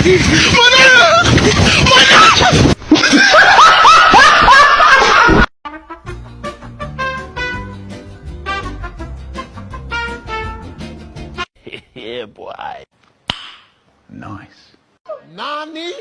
Yeah, boy. Nice. Nani?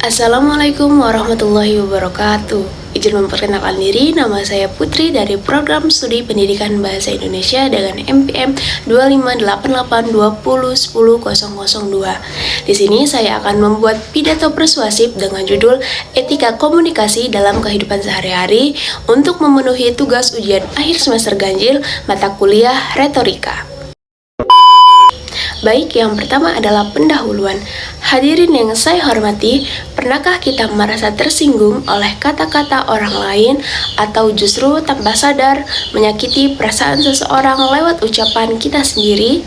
Assalamualaikum warahmatullahi wabarakatuh. Izin memperkenalkan diri, nama saya Putri dari Program Studi Pendidikan Bahasa Indonesia dengan MPM 2588201002. Di sini saya akan membuat pidato persuasif dengan judul Etika Komunikasi dalam Kehidupan Sehari-hari untuk memenuhi tugas ujian akhir semester ganjil mata kuliah retorika. Baik, yang pertama adalah pendahuluan. Hadirin yang saya hormati, pernahkah kita merasa tersinggung oleh kata-kata orang lain atau justru tanpa sadar menyakiti perasaan seseorang lewat ucapan kita sendiri?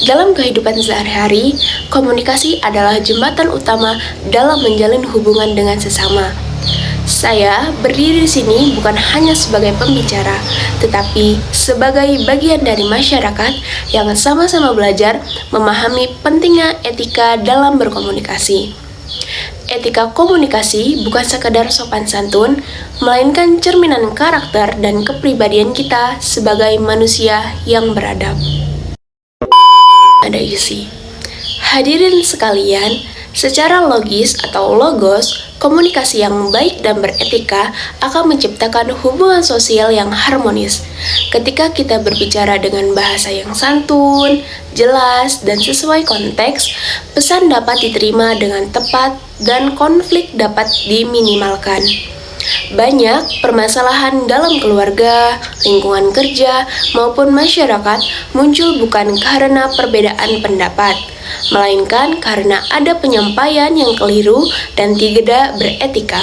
Dalam kehidupan sehari-hari, komunikasi adalah jembatan utama dalam menjalin hubungan dengan sesama. Saya berdiri di sini bukan hanya sebagai pembicara, tetapi sebagai bagian dari masyarakat yang sama-sama belajar memahami pentingnya etika dalam berkomunikasi. Etika komunikasi bukan sekadar sopan santun, melainkan cerminan karakter dan kepribadian kita sebagai manusia yang beradab. Ada isi. Hadirin sekalian, secara logis atau logos, komunikasi yang baik dan beretika akan menciptakan hubungan sosial yang harmonis. Ketika kita berbicara dengan bahasa yang santun, jelas, dan sesuai konteks, pesan dapat diterima dengan tepat dan konflik dapat diminimalkan. Banyak permasalahan dalam keluarga, lingkungan kerja, maupun masyarakat muncul bukan karena perbedaan pendapat, melainkan karena ada penyampaian yang keliru dan tidak beretika.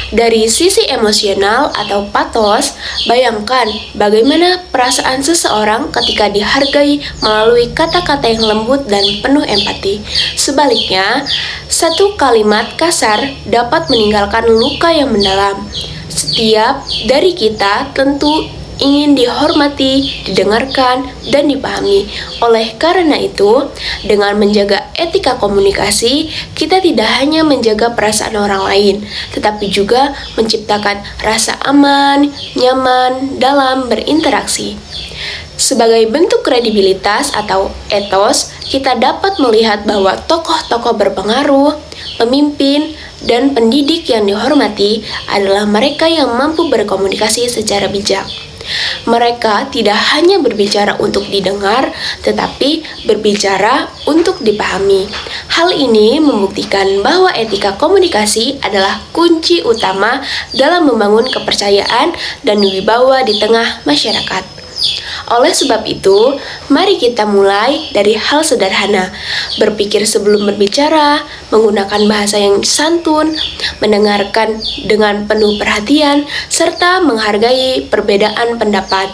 Dari sisi emosional atau patos, bayangkan bagaimana perasaan seseorang ketika dihargai melalui kata-kata yang lembut dan penuh empati. Sebaliknya, satu kalimat kasar dapat meninggalkan luka yang mendalam. Setiap dari kita tentu ingin dihormati, didengarkan, dan dipahami. Oleh karena itu, dengan menjaga etika komunikasi, kita tidak hanya menjaga perasaan orang lain, tetapi juga menciptakan rasa aman, nyaman dalam berinteraksi. Sebagai bentuk kredibilitas atau etos, kita dapat melihat bahwa tokoh-tokoh berpengaruh, pemimpin, dan pendidik yang dihormati adalah mereka yang mampu berkomunikasi secara bijak. Mereka tidak hanya berbicara untuk didengar, tetapi berbicara untuk dipahami. Hal ini membuktikan bahwa etika komunikasi adalah kunci utama dalam membangun kepercayaan dan wibawa di tengah masyarakat. Oleh sebab itu, mari kita mulai dari hal sederhana, berpikir sebelum berbicara, menggunakan bahasa yang santun, mendengarkan dengan penuh perhatian, serta menghargai perbedaan pendapat.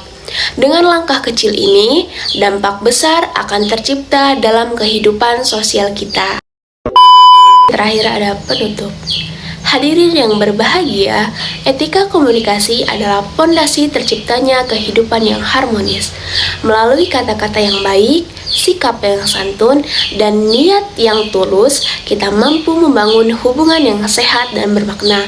Dengan langkah kecil ini, dampak besar akan tercipta dalam kehidupan sosial kita. Terakhir ada penutup. Hadirin yang berbahagia, etika komunikasi adalah pondasi terciptanya kehidupan yang harmonis. Melalui kata-kata yang baik, sikap yang santun, dan niat yang tulus, kita mampu membangun hubungan yang sehat dan bermakna.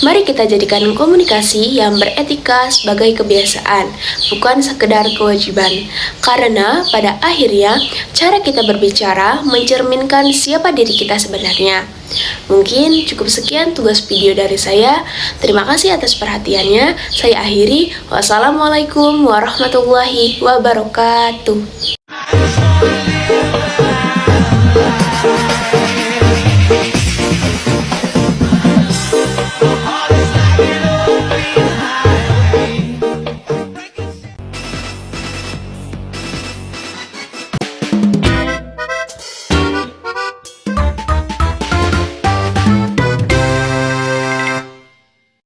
Mari kita jadikan komunikasi yang beretika sebagai kebiasaan, bukan sekedar kewajiban. Karena pada akhirnya, cara kita berbicara mencerminkan siapa diri kita sebenarnya. Mungkin cukup sekian tugas video dari saya. Terima kasih atas perhatiannya. Saya akhiri. Wassalamualaikum warahmatullahi wabarakatuh.